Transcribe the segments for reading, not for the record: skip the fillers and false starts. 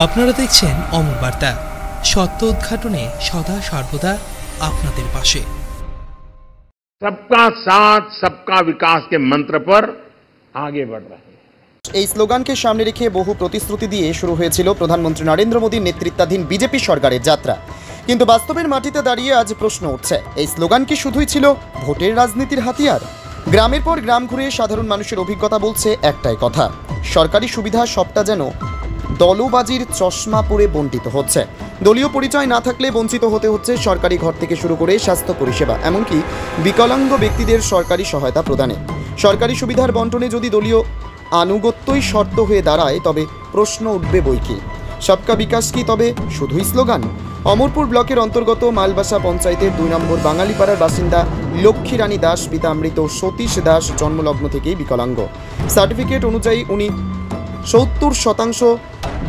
আপনারা দেখছেন অমর বার্তা, সত্য উদ্ঘাটনে সদা সর্বদা আপনাদের পাশে। सबका साथ सबका विकास के मंत्र पर आगे बढ़ रहे हैं। এই স্লোগানকে সামনে রেখে বহু প্রতিশ্রুতি দিয়ে শুরু হয়েছিল প্রধানমন্ত্রী নরেন্দ্র মোদীর নেতৃত্বাধীন বিজেপি সরকারের যাত্রা। কিন্তু বাস্তবের মাটিতে দাঁড়িয়ে আজ প্রশ্ন উঠছে, এই স্লোগান কি শুধুই ছিল ভোটের রাজনীতির হাতিয়ার? গ্রামের পর গ্রাম ঘুরে সাধারণ মানুষের অভিজ্ঞতা বলছে একটাই কথা, সরকারি সুবিধা সবটা যেন দলবাজির চশমা পরে বণ্টিত হচ্ছে। দলীয় পরিচয় না থাকলে বঞ্চিত হতে হচ্ছে সরকারি ঘর থেকে শুরু করে স্বাস্থ্য পরিষেবা, এমনকি বিকলাঙ্গ ব্যক্তিদের সরকারি সহায়তা প্রদানে। সরকারি সুবিধার বন্টনে যদি দলীয় আনুগত্যই শর্ত হয়ে দাঁড়ায়, তবে প্রশ্ন উঠবে বইকি, সবকা বিকাশ কি তবে শুধুই স্লোগান? অমরপুর ব্লকের অন্তর্গত মালবাসা পঞ্চায়েতের 2 নম্বর বাঙালিপাড়ার বাসিন্দা লক্ষ্মী রানী দাস পিতা মৃত সতীশ দাস জন্মলগ্ন থেকেই বিকলাঙ্গ। সার্টিফিকেট অনুযায়ী উনি 70%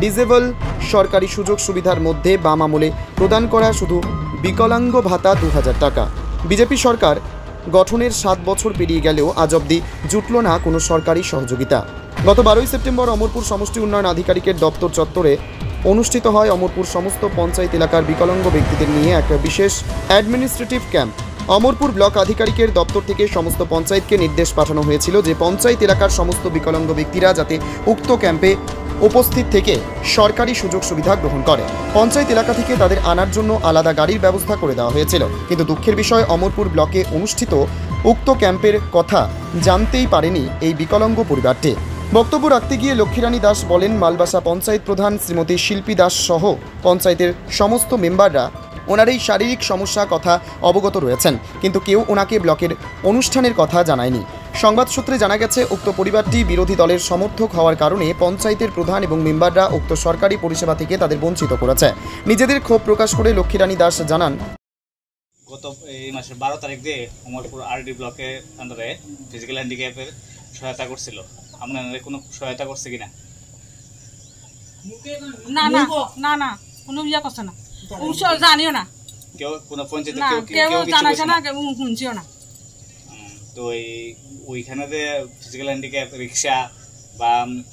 ডিজেবল। সরকারি সুযোগ সুবিধার মধ্যে বাম আমলে প্রদান করা শুধু বিকলাঙ্গ ভাতা 2000 টাকা। বিজেপি সরকার গঠনের 7 বছর পেরিয়ে গেলেও আজ অবধি জুটল না কোনো সরকারি সহযোগিতা। গত 12ই সেপ্টেম্বর অমরপুর সমষ্টি উন্নয়ন আধিকারিকের দপ্তর চত্বরে অনুষ্ঠিত হয় অমরপুর সমস্ত পঞ্চায়েত এলাকার বিকলাঙ্গ ব্যক্তিদের নিয়ে এক বিশেষ অ্যাডমিনিস্ট্রেটিভ ক্যাম্প। অমরপুর ব্লক আধিকারিকের দপ্তর থেকে সমস্ত পঞ্চায়েতকে নির্দেশ পাঠানো হয়েছিল যে পঞ্চায়েত এলাকার সমস্ত বিকলাঙ্গ ব্যক্তিরা যাতে উক্ত ক্যাম্পে উপস্থিত থেকে সরকারি সুযোগ সুবিধা গ্রহণ করে। পঞ্চায়েত এলাকা থেকে তাদের আনার জন্য আলাদা গাড়ির ব্যবস্থা করে দেওয়া হয়েছিল। কিন্তু দুঃখের বিষয়, অমরপুর ব্লকে অনুষ্ঠিত উক্ত ক্যাম্পের কথা জানতেই পারেনি এই বিকলাঙ্গ পরিবারটি। বক্তব্য রাখতে গিয়ে লক্ষ্মীরানী দাস বলেন, মালবাসা পঞ্চায়েত প্রধান শ্রীমতী শিল্পী দাস সহ পঞ্চায়েতের সমস্ত মেম্বাররা ওনার এই শারীরিক সমস্যা কথা অবগত রয়েছেন, কিন্তু কেউ ওনাকে ব্লকের অনুষ্ঠানের কথা জানায়নি। সংবাদ সূত্রে জানা গেছে, উক্ত পরিবারটি বিরোধী দলের সমর্থক হওয়ার কারণে পঞ্চায়েতের প্রধান এবং মেম্বাররা উক্ত সরকারি পরিষেবা থেকে তাদের বঞ্চিত করেছে। নিজেদের ক্ষোভ প্রকাশ করে লক্ষ্মীরানী দাস জানান, গত এই মাসের 12 তারিখ দিয়ে অমরপুর আরডি ব্লকের আন্ডারে ফিজিক্যাল হ্যান্ডিক্যাপের সহায়তা করছিল। আপনাদের কোনো সহায়তা করছে কিনা? না না না না, কোনো ইয়া করছে না, জানিও না, কেউ কোনো পঞ্চায়েতে কেউ জানাইছে না, কেউ শুনছিও না। তো ওইখানে যে ফিজিক্যাল হ্যান্ডিক্যাপ রিক্সা বা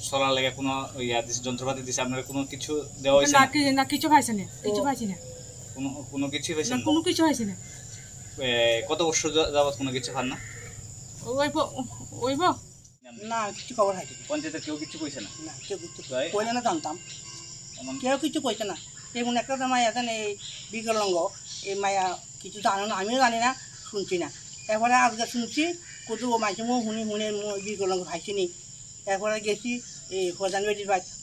চলার লাগে কোনো ইয়া দিছে, যন্ত্রপাতি দিছে, আপনারা কোনো কিছু দেওয়া হয়েছে না? কিছু পাইছে না, কিছু পাইছি না, কোনো কিছু পাইছে না, কোনো কিছু পাইছে না। কত বছর যাবত কোনো কিছু পান না? ওইব না, কিছু খবর হয় পঞ্চায়েতে কেউ কিছু কইছে না? না, কেউ কিছু কইলে না, জানতাম কেউ কিছু কইছে না। এমন একটা মায়া জানে এই বিকলাঙ্গ, এই মায়া কিছু জানো না, আমিও জানি না, শুনছি না। এরপরে আজকে শুনছি কত মাইছে মো শুনি বিকলাঙ্গ খাইছি নি। এরপরে গেছি এই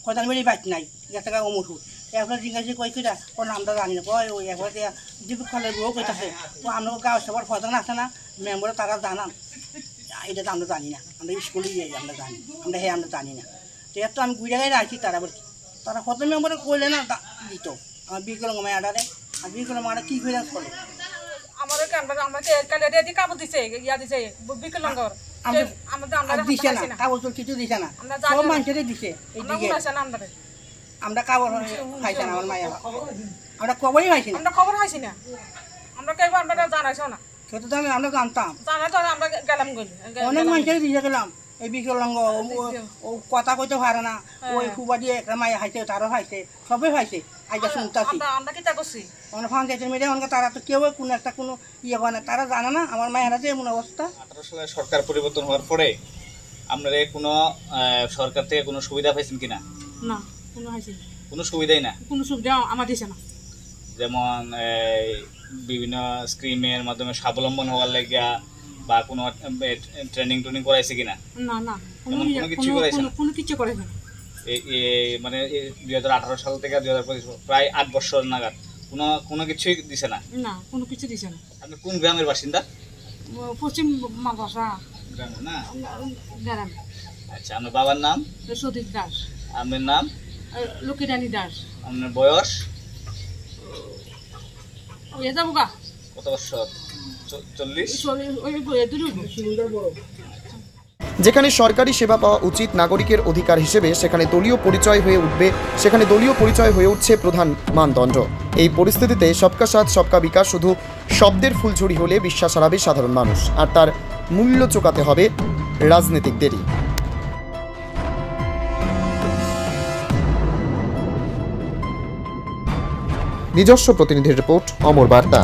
খজানবাড়ির বাইক নাই, গেছে অমরপুর। এরপরে জিজ্ঞাসা কই কিটা কোনো আমরা জানি না, কয় ওই এরপরে দীপক খালের বউ কইতাছে, তো আমরা গাঁও সবার খজান আছে না, মেম্বারে তারা জানান, এটা তো আমরা জানি না, আমরা স্কুলে যাই, আমরা জানি, আমরা জানি না। তো এত আমি ঘুরে গাড়ি রাখছি, তারা কত মেম্বারে কইলে না দিত আমার বিকলাঙ্গ মায়াটারে। আর বিকলাঙ্গ মায়াটা কী করে করে আমাদের কাগজ দিছে, ইয়া দিছে বিকলাঙ্গর দিছে না, কাগজ কিছু দিছে না, সব মানুষেরই দিছে। এইদিকে আমরা কাগজ খাইছে না, আমার মায়া আমরা খবরই খাইছি না, আমরা খবর খাইছি না, আমরা কেউ আমরা জানাইছো না, সেটা তো আমরা জানতাম, জানাই তো আমরা গেলাম, অনেক মানুষেরই দিছে গেলাম। এই বিকলাঙ্গ কথা কইতে পারে না, ওই খুবা দিয়ে একটা মায়া খাইছে, তারও খাইছে, সবে খাইছে। আইটা শুনতাছি আমরা কি তা করছি, আমরা পঞ্চায়েতের মেয়েদের তারা তো কেউ কোনো একটা কোনো ইয়ে করে না, তারা জানে না আমার মায়েরা যে এমন অবস্থা। 18 সালে সরকার পরিবর্তন হওয়ার পরে আপনারা কোনো সরকার থেকে কোনো সুবিধা পাইছেন কিনা? না, কোনো হয়েছে না, কোনো সুবিধাই না, কোনো সুবিধা আমার দিছে না। যেমন বিভিন্ন স্কিমের মাধ্যমে স্বাবলম্বন হওয়ার লাগিয়া বা কোনো ট্রেনিং করাইছে কিনা? না না, কোনো কিছু করাইছে না, কোনো কিছু করাইছে না। মানে 2018 সাল থেকে 2025 প্রায় 8 বছর নাগাদ কোনো কিছুই দিছে না? না, কোনো কিছু দিছে না। আপনি কোন গ্রামের বাসিন্দা? পশ্চিম মালবাসা গ্রামের না? গ্রাম। আচ্ছা, আপনার বাবার নাম? সতীশ দাস। আপনার নাম? লক্ষ্মীরানী দাস। আপনার বয়স? কত বছর? 40? যেখানে সরকারি সেবা পাওয়া উচিত নাগরিকের অধিকার হিসেবে, সেখানে দলীয় পরিচয় হয়ে উঠবে, সেখানে দলীয় পরিচয় হয়ে উঠছে প্রধান মানদণ্ড। এই পরিস্থিতিতে সবকা সাথ সবকা বিকাশ শুধু শব্দের ফুলঝুরি হলে বিশ্বাস হারাবে সাধারণ মানুষ, আর তার মূল্য চোকাতে হবে রাজনীতিকদেরই। নিজস্ব প্রতিনিধির রিপোর্ট, অমর বার্তা।